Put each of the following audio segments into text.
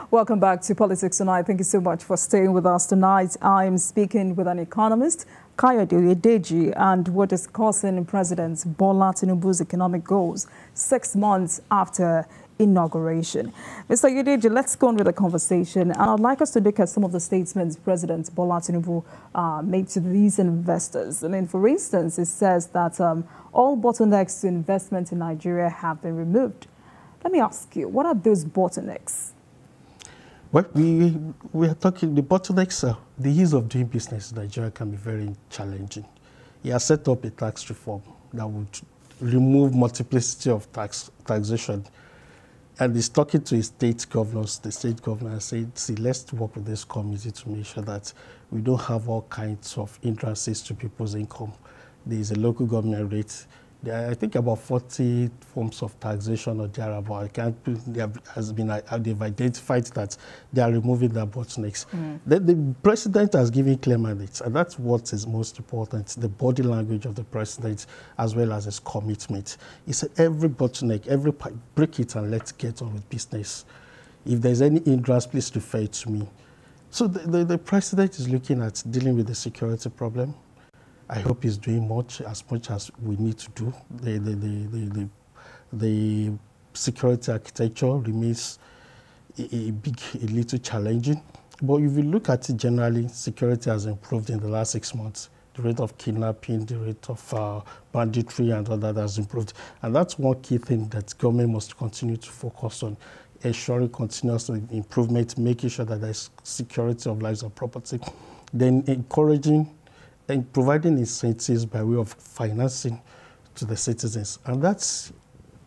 Welcome back to Politics Tonight. Thank you so much for staying with us tonight. I'm speaking with an economist, Kayode Oyedeji, and we're discussing President Bola Tinubu's economic goals 6 months after inauguration. Mr. Oyedeji, let's go on with the conversation. And I'd like us to look at some of the statements President Bola Tinubu made to these investors. I mean, for instance, it says that all bottlenecks to investment in Nigeria have been removed. Let me ask you, what are those bottlenecks? Well, we are talking, the bottlenecks, the ease of doing business in Nigeria can be very challenging. He has set up a tax reform that would remove multiplicity of taxation. And he's talking to his state governors. The state governor said, see, let's work with this committee to make sure that we don't have all kinds of hindrances to people's income. There is a local government rate. There are, I think, about 40 forms of taxation or thereabout. They've identified that they are removing the bottlenecks. The president has given clear mandates, and that's what is most important, the body language of the president as well as his commitment. He said every bottleneck, every break it and let's get on with business. If there's any hindrance, please refer it to me. So the president is looking at dealing with the security problem. I hope he's doing as much as we need to do. The security architecture remains a little challenging. But if you look at it generally, security has improved in the last 6 months. The rate of kidnapping, the rate of banditry and all that has improved. And that's one key thing that government must continue to focus on, ensuring continuous improvement, making sure that there's security of lives and property, then encouraging and providing incentives by way of financing to the citizens. And that's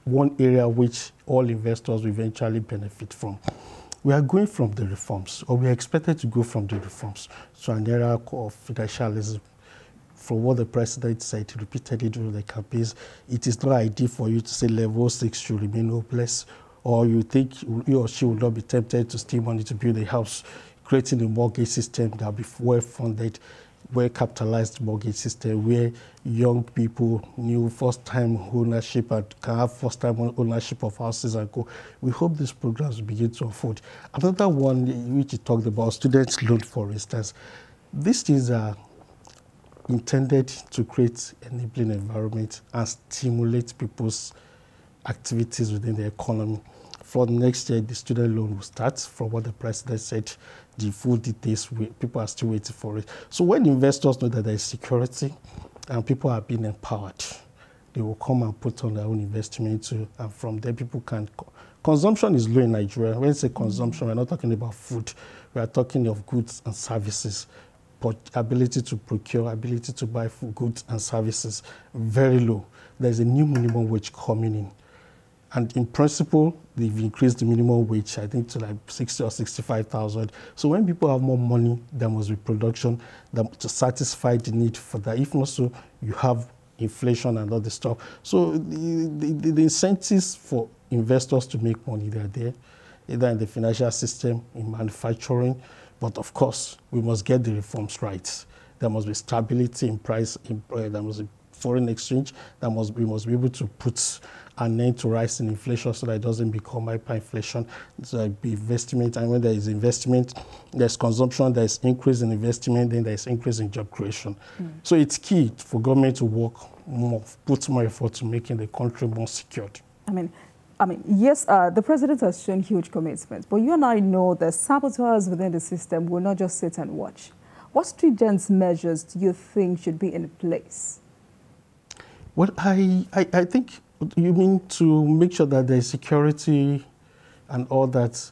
one area which all investors will eventually benefit from. We are going from the reforms, or we are expected to go from the reforms to an era of financialism. From what the president said repeatedly during the campaigns, it is not ideal for you to say level 6 should remain hopeless, or you think he or she will not be tempted to steal money to build a house, creating a mortgage system that will be well-funded, well-capitalized mortgage system where young people new first-time ownership and can have first-time ownership of houses and go. We hope these programs will begin to unfold. Another one which you talked about, students' loan, for instance. These things are intended to create an enabling environment and stimulate people's activities within the economy. For next year, the student loan will start. From what the president said, the full details, people are still waiting for it. So when investors know that there is security and people are being empowered, they will come and put on their own investment too. And from there, people can... Consumption is low in Nigeria. When we say consumption, we're not talking about food. We are talking of goods and services. But ability to procure, ability to buy food, goods and services, very low. There's a new minimum wage coming in. And in principle, they've increased the minimum wage, I think, to like 60 or 65,000. So when people have more money, there must be production to satisfy the need for that. If not so, you have inflation and all this stuff. So the incentives for investors to make money, they're there, either in the financial system, in manufacturing. But of course, we must get the reforms right. There must be stability in price, there must be foreign exchange. We must be able to put an end to rising inflation so that it doesn't become hyperinflation. So like investment, and when there is investment, there's consumption, there's increase in investment, then there's increase in job creation. So it's key for government to work more, put more effort to making the country more secured. I mean, yes, the president has shown huge commitment, but you and I know that saboteurs within the system will not just sit and watch. What stringent measures do you think should be in place? Well, I think you mean to make sure that there's security and all that.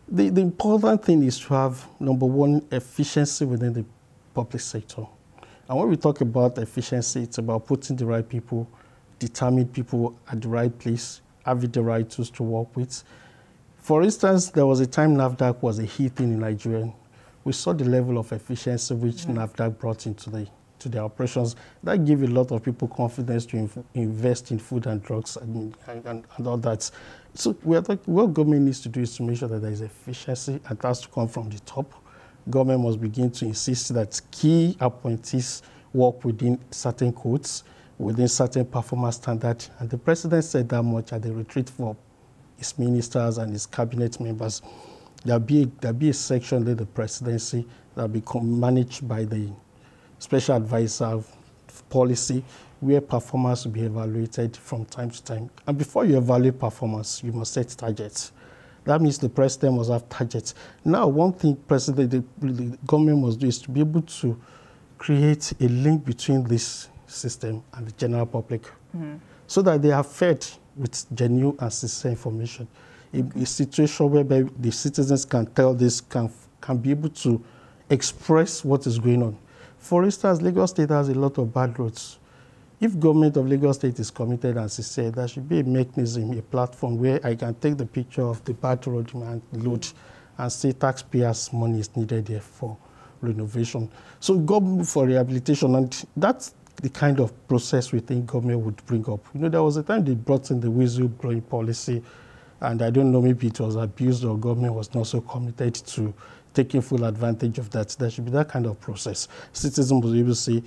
The important thing is to have, number one, efficiency within the public sector. And when we talk about efficiency, it's about putting the right people, determined people at the right place, having the right tools to work with. For instance, there was a time NAFDAC was a hit thing in Nigeria. We saw the level of efficiency which NAFDAC brought into their operations. That gave a lot of people confidence to invest in food and drugs and all that. So what government needs to do is to make sure that there is efficiency, and that's to come from the top. Government must begin to insist that key appointees work within certain codes, within certain performance standards. And the president said that much at the retreat for his ministers and his cabinet members. there'll be a section in the presidency that'll be managed by the special advisor of policy, where performance will be evaluated from time to time. And before you evaluate performance, you must set targets. That means the president must have targets. Now, one thing the government must do is to be able to create a link between this system and the general public, so that they are fed with genuine and sincere information. A situation whereby the citizens can tell this, can be able to express what is going on. For instance, Lagos State has a lot of bad roads. If government of Lagos State is committed and sincere, there should be a mechanism, a platform where I can take the picture of the bad road and load and say taxpayers' money is needed there for renovation. So government for rehabilitation, and that's the kind of process we think government would bring up. You know, there was a time they brought in the whistleblowing policy, and I don't know, maybe it was abused or government was not so committed to taking full advantage of that. There should be that kind of process. Citizens will be able to say,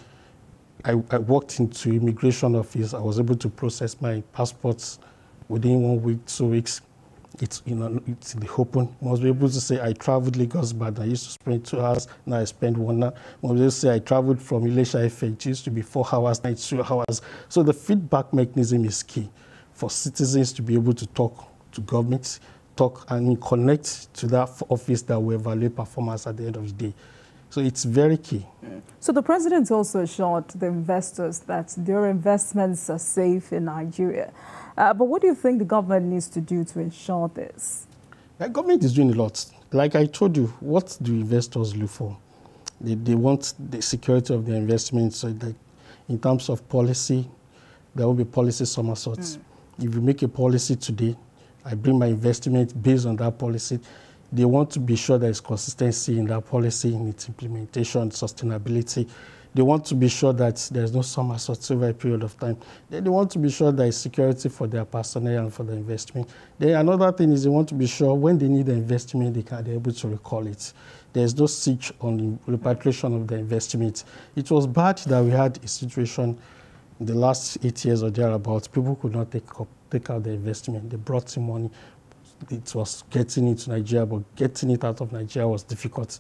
I walked into immigration office, I was able to process my passports within 1 week, 2 weeks. It's, you know, it's in the open. Must be able to say, I traveled Lagos, but I used to spend 2 hours, now I spend 1 hour. Must be able to say, I traveled from Ilesha FA, it used to be 4 hours, now it's 2 hours. So the feedback mechanism is key for citizens to be able to talk to government, talk and connect to that office that will evaluate performance at the end of the day. So it's very key. So the president also assured the investors that their investments are safe in Nigeria. But what do you think the government needs to do to ensure this? The government is doing a lot. Like I told you, what do investors look for? They want the security of their investments. So that in terms of policy, there will be policy somersaults. If you make a policy today, I bring my investment based on that policy. They want to be sure there is consistency in that policy, in its implementation, sustainability. They want to be sure that there's no somersaults over a period of time. Then they want to be sure there is security for their personnel and for the investment. Then another thing is they want to be sure when they need the investment, they're able to recall it. There's no siege on the repatriation of the investment. It was bad that we had a situation in the last 8 years or thereabouts. People could not take out the investment. They brought in money. It was getting into Nigeria, but getting it out of Nigeria was difficult.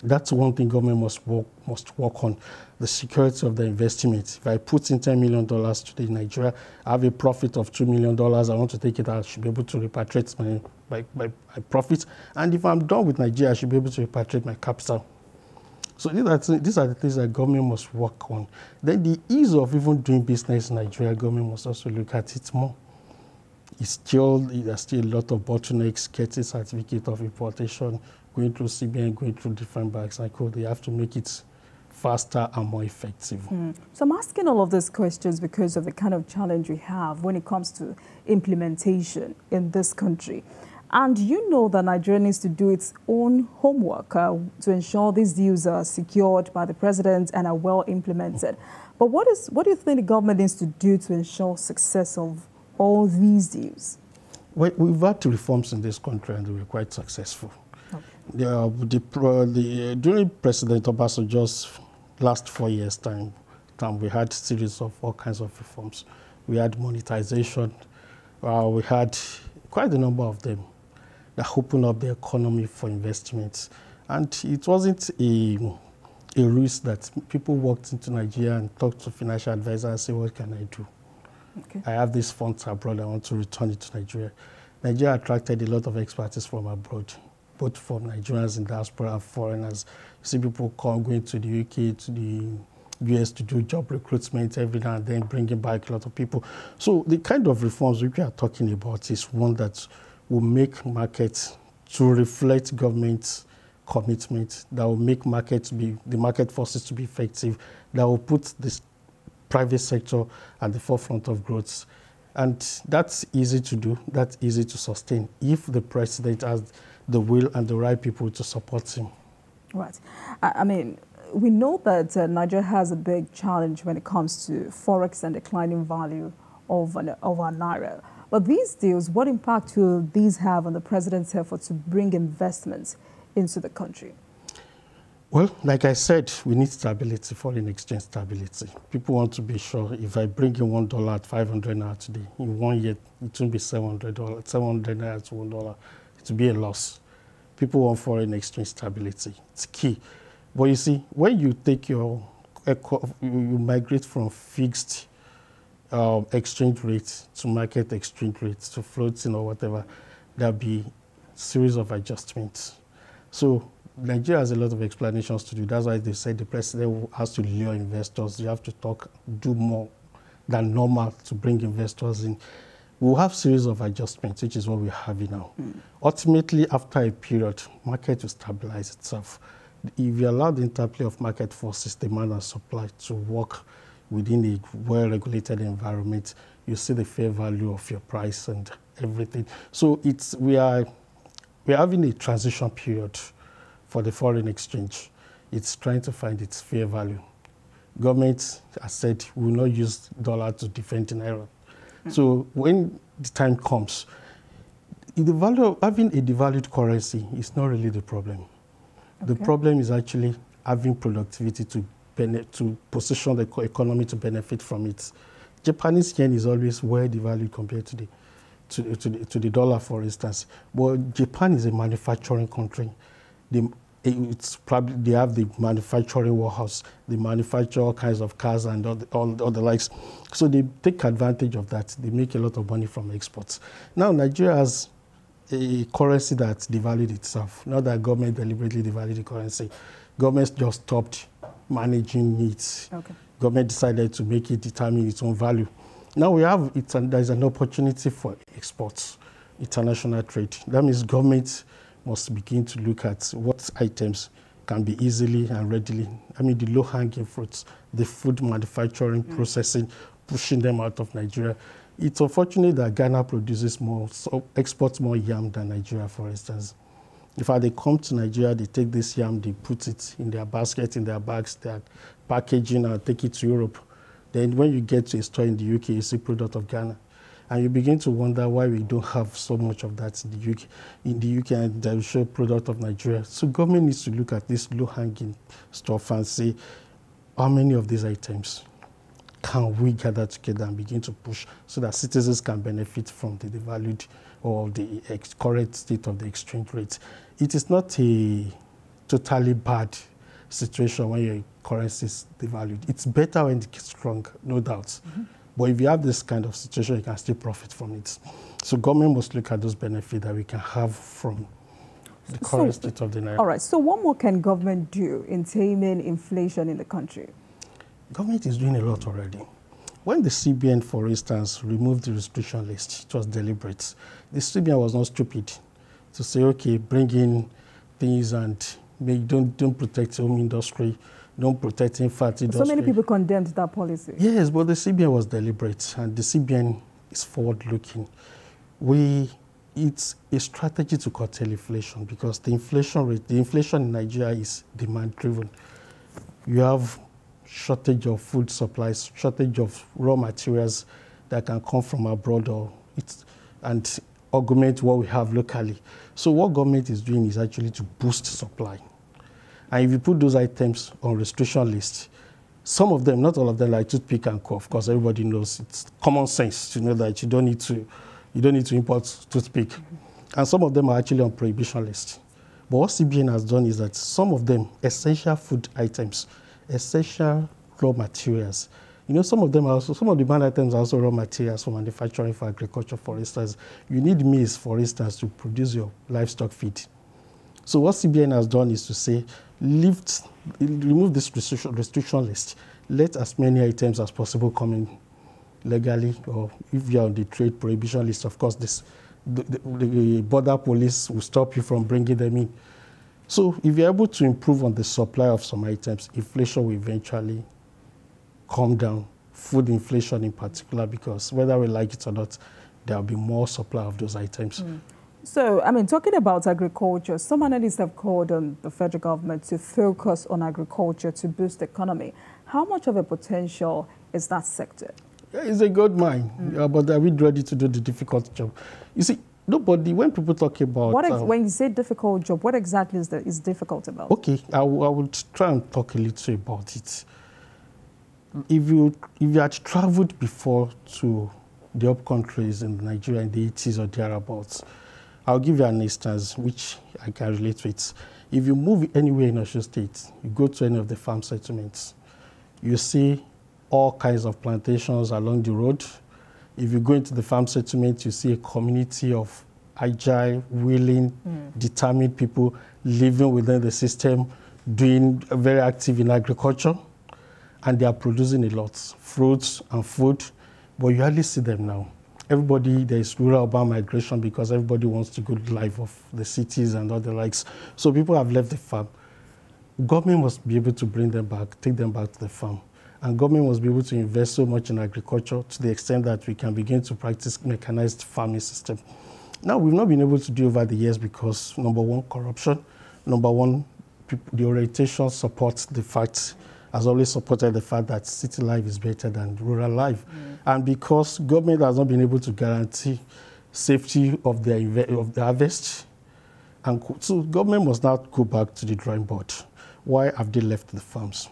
That's one thing government must work on, the security of the investment. If I put in $10 million today in Nigeria, I have a profit of $2 million, I want to take it out, I should be able to repatriate my profit. And if I'm done with Nigeria, I should be able to repatriate my capital. So these are the things that government must work on. Then the ease of even doing business in Nigeria, government must also look at it more. There's still a lot of bottlenecks, getting certificate of importation, going through CBN, going through different banks. They have to make it faster and more effective. So I'm asking all of these questions because of the kind of challenge we have when it comes to implementation in this country. And you know that Nigeria needs to do its own homework to ensure these deals are secured by the president and are well implemented. But what do you think the government needs to do to ensure success of all these deals? Well, we've had reforms in this country and they were quite successful. Okay. During President Obasanjo's last 4 years' time, we had a series of all kinds of reforms. We had monetization. We had quite a number of them that opened up the economy for investments. And it wasn't a risk that people walked into Nigeria and talked to financial advisors and say, what can I do? Okay. I have these funds abroad, I want to return it to Nigeria. Nigeria attracted a lot of expertise from abroad, both from Nigerians in diaspora and foreigners. You see people going to the UK, to the US to do job recruitment every now and then, bringing back a lot of people. So the kind of reforms we are talking about is one that will make markets to reflect government's commitment, that will make the market forces to be effective, that will put this private sector at the forefront of growth. And that's easy to do, that's easy to sustain if the president has the will and the right people to support him. Right. I mean, we know that Nigeria has a big challenge when it comes to forex and declining value of our naira. But these deals, what impact will these have on the president's effort to bring investments into the country? Well, like I said, we need stability, foreign exchange stability. People want to be sure if I bring in $1 at 500 naira today, in 1 year, it won't be $700 naira to $1. It will be a loss. People want foreign exchange stability. It's key. But you see, when you take you migrate from fixed exchange rates to market exchange rates to floating or whatever, there'll be series of adjustments. So Nigeria has a lot of explanations to do. That's why they said the president has to lure investors. You have to do more than normal to bring investors in. We'll have series of adjustments, which is what we're having now. Ultimately, after a period, market will stabilize itself. If you allow the interplay of market forces, demand and supply, to work within a well-regulated environment, you see the fair value of your price and everything. So we're having a transition period for the foreign exchange. It's trying to find its fair value. Government has said we will not use dollar to defend the naira. So when the time comes, the value of having a devalued currency is not really the problem. Okay. The problem is actually having productivity to position the economy to benefit from it. Japanese yen is always well devalued compared to the dollar, for instance. But Japan is a manufacturing country. They have the manufacturing warehouse. They manufacture all kinds of cars and all the likes. So they take advantage of that. They make a lot of money from exports. Now Nigeria has a currency that's devalued itself. Not that government deliberately devalued the currency. Government just stopped managing it. Okay. Government decided to make it determine its own value. Now there's an opportunity for exports, international trade. That means government must begin to look at what items can be easily and readily, the low-hanging fruits, the food manufacturing, processing, pushing them out of Nigeria. It's unfortunate that Ghana produces exports more yam than Nigeria, for instance. In fact, they come to Nigeria, they take this yam, they put it in their basket, in their bags, they're packaging and take it to Europe. Then when you get to a store in the UK, you see product of Ghana. And you begin to wonder why we don't have so much of that in the UK and they show product of Nigeria. So government needs to look at this low-hanging stuff and say, how many of these items can we gather together and begin to push so that citizens can benefit from the devalued or the current state of the exchange rate? It is not a totally bad situation when your currency is devalued. It's better when it's strong, no doubt. But if you have this kind of situation, you can still profit from it. So government must look at those benefits that we can have from the current state of the naira. All right. So what more can government do in taming inflation in the country? Government is doing a lot already. When the CBN, for instance, removed the restriction list, it was deliberate. The CBN was not stupid to say, okay, bring in things and don't protect home industry, don't protect infant industry. So many people condemned that policy. Yes, but the CBN was deliberate, and the CBN is forward-looking. It's a strategy to curtail inflation because the inflation in Nigeria is demand-driven. You have shortage of food supplies, shortage of raw materials that can come from abroad and augment what we have locally. So what government is doing is actually to boost supply. And if you put those items on restriction list, some of them, not all of them, like toothpick and cough, because everybody knows it's common sense to know that you don't need to import toothpick. And some of them are actually on prohibition list. But what CBN has done is that some of them, essential food items, essential raw materials, some of the demand items are also raw materials for manufacturing, for agriculture, for instance. You need maize, for instance, to produce your livestock feed. So what CBN has done is to say, remove this restriction list. Let as many items as possible come in legally, or if you're on the trade prohibition list, of course, the border police will stop you from bringing them in. So if you're able to improve on the supply of some items, inflation will eventually come down, food inflation in particular, because whether we like it or not, there will be more supply of those items. So, talking about agriculture, some analysts have called on the federal government to focus on agriculture to boost the economy. How much of a potential is that sector? Yeah, it's a good mine, but are we ready to do the difficult job? You see, when people talk about... when you say difficult job, what exactly is difficult about it? Okay, I will try and talk a little about it. If you had traveled before to the up countries in Nigeria in the 80s or thereabouts, I'll give you an instance which I can relate with. If you move anywhere in Osun State, you go to any of the farm settlements, you see all kinds of plantations along the road. If you go into the farm settlement, you see a community of agile, willing, determined people living within the system, doing very active in agriculture, and they are producing a lot, fruits and food, but you hardly see them now. Everybody, there is rural-urban migration because everybody wants to go to the life of the cities and all the likes. So people have left the farm. Government must be able to bring them back, take them back to the farm. And government must be able to invest so much in agriculture to the extent that we can begin to practice mechanized farming system. Now, we've not been able to do over the years because, number one, corruption. Number one, the orientation supports the fact, has always supported the fact that city life is better than rural life. And because government has not been able to guarantee safety of the harvest, and so government must now go back to the drawing board. Why have they left the farms?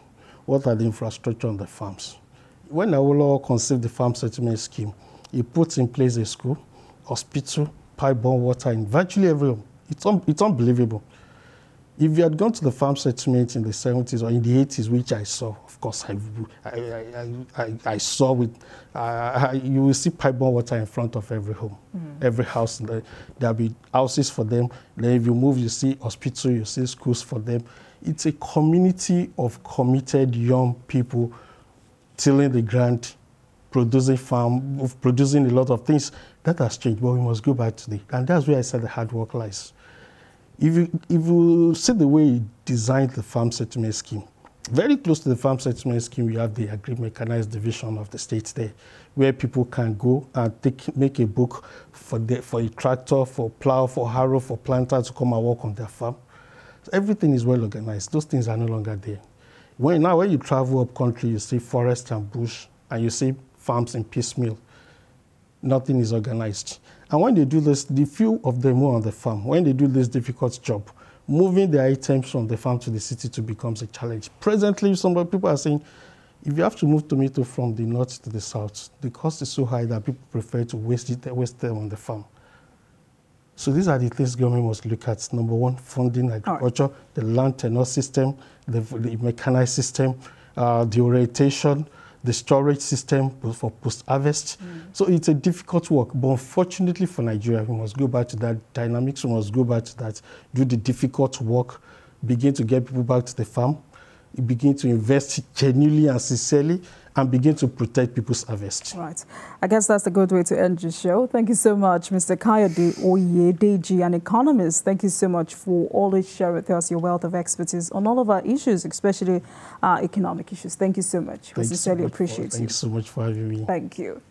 What are the infrastructure on the farms? When Awolowo conceived the farm settlement scheme, he put in place a school, hospital, pipe-borne water in virtually every home. It's unbelievable. If you had gone to the farm settlement in the 70s or in the 80s, which I saw, of course, I saw with, you will see pipe-borne water in front of every home, every house. There'll be houses for them. Then if you move, you see hospital, you see schools for them. It's a community of committed young people tilling the ground, producing farm, producing a lot of things. That has changed, but we must go back to and that's where I said the hard work lies. If you see the way he designed the farm settlement scheme, very close to the farm settlement scheme, you have the agri-mechanized division of the state there, where people can go and make a book for a tractor, for plow, for harrow, for planter to come and work on their farm. So everything is well organized. Those things are no longer there. When you travel up country, you see forest and bush, and you see farms in piecemeal. Nothing is organized. And when they do this, the few of them who are on the farm, when they do this difficult job, moving the items from the farm to the city becomes a challenge. Presently, some people are saying, if you have to move tomato from the north to the south, the cost is so high that people prefer to waste them on the farm. So these are the things government must look at. Number one, funding agriculture, the land tenure system, the mechanized system, the orientation, the storage system for post-harvest. So it's a difficult work, but unfortunately for Nigeria, we must go back to that dynamics, we must go back to that, do the difficult work, begin to get people back to the farm, begin to invest genuinely and sincerely, and begin to protect people's harvest. Right. I guess that's a good way to end the show. Thank you so much, Mr. Kayode Oyedeji, an economist. Thank you so much for always sharing with us your wealth of expertise on all of our issues, especially economic issues. Thank you so much. We sincerely appreciate you. Thanks so much for having me. Thank you.